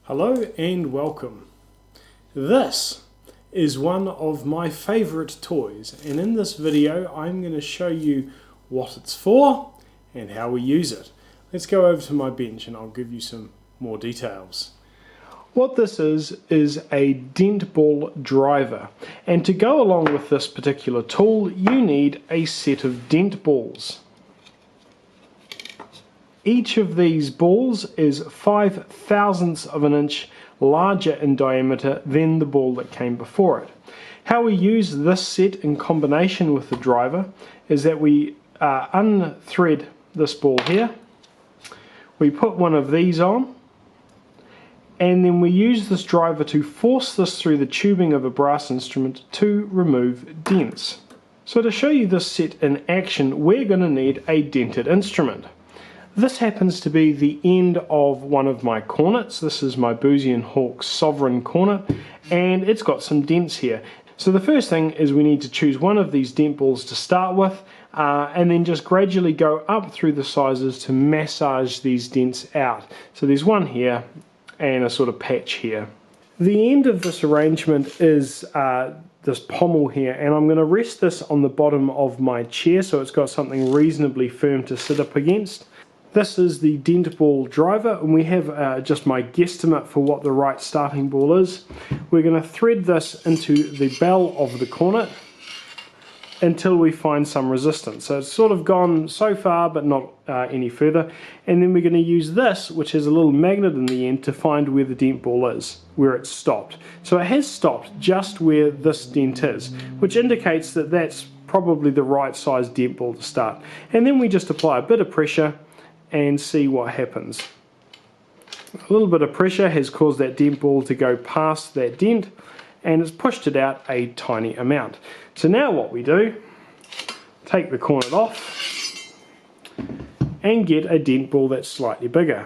Hello and welcome. This is one of my favourite toys, and in this video I'm going to show you what it's for and how we use it. Let's go over to my bench and I'll give you some more details. What this is a dent ball driver, and to go along with this particular tool you need a set of dent balls. Each of these balls is 5/1000ths of an inch larger in diameter than the ball that came before it. How we use this set in combination with the driver is that we unthread this ball here, we put one of these on, and then we use this driver to force this through the tubing of a brass instrument to remove dents. So to show you this set in action, we're going to need a dented instrument. This happens to be the end of one of my cornets. This is my Boozy & Hawkes Sovereign cornet, and it's got some dents here. So the first thing is we need to choose one of these dent balls to start with, and then just gradually go up through the sizes to massage these dents out. So there's one here and a sort of patch here. The end of this arrangement is this pommel here, and I'm going to rest this on the bottom of my chair so it's got something reasonably firm to sit up against. This is the dent ball driver, and we have just my guesstimate for what the right starting ball is. We're going to thread this into the bell of the cornet until we find some resistance. So it's sort of gone so far but not any further, and then we're going to use this, which has a little magnet in the end, to find where the dent ball is, where it's stopped. So it has stopped just where this dent is, which indicates that that's probably the right size dent ball to start. And then we just apply a bit of pressure and see what happens. A little bit of pressure has caused that dent ball to go past that dent, and it's pushed it out a tiny amount. So now what we do, take the cornet off and get a dent ball that's slightly bigger.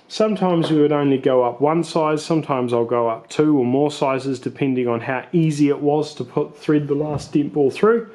Sometimes we would only go up one size, sometimes I'll go up two or more sizes depending on how easy it was to thread the last dent ball through.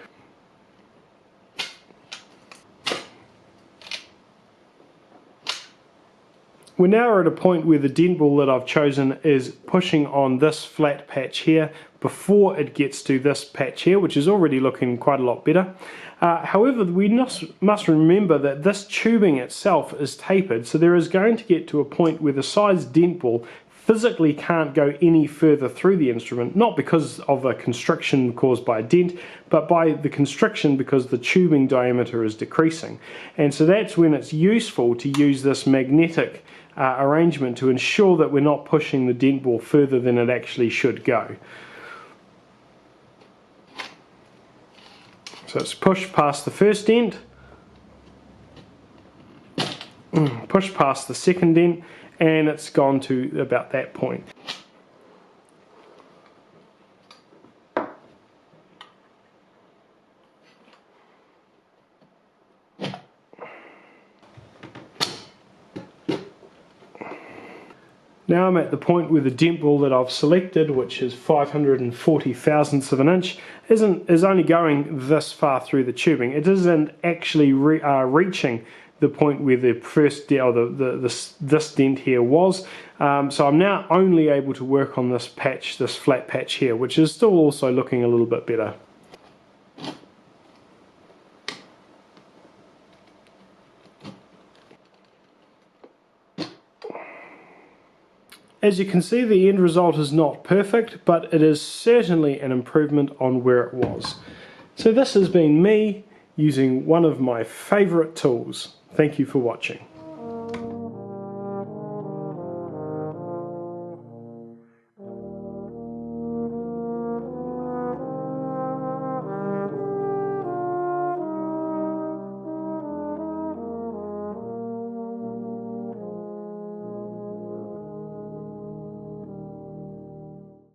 We're now at a point where the dent ball that I've chosen is pushing on this flat patch here before it gets to this patch here, which is already looking quite a lot better. However, we must remember that this tubing itself is tapered, so there is going to get to a point where the size dent ball physically can't go any further through the instrument, not because of a constriction caused by a dent, but by the constriction because the tubing diameter is decreasing. And so that's when it's useful to use this magnetic arrangement to ensure that we're not pushing the dent ball further than it actually should go. So it's pushed past the first dent, pushed past the second dent, and it's gone to about that point. Now I'm at the point where the dent ball that I've selected, which is 540/1000ths of an inch, is only going this far through the tubing. It isn't actually reaching the point where the first this dent here was. So I'm now only able to work on this patch, this flat patch here, which is still also looking a little bit better. As you can see, the end result is not perfect, but it is certainly an improvement on where it was. So this has been me using one of my favourite tools. Thank you for watching.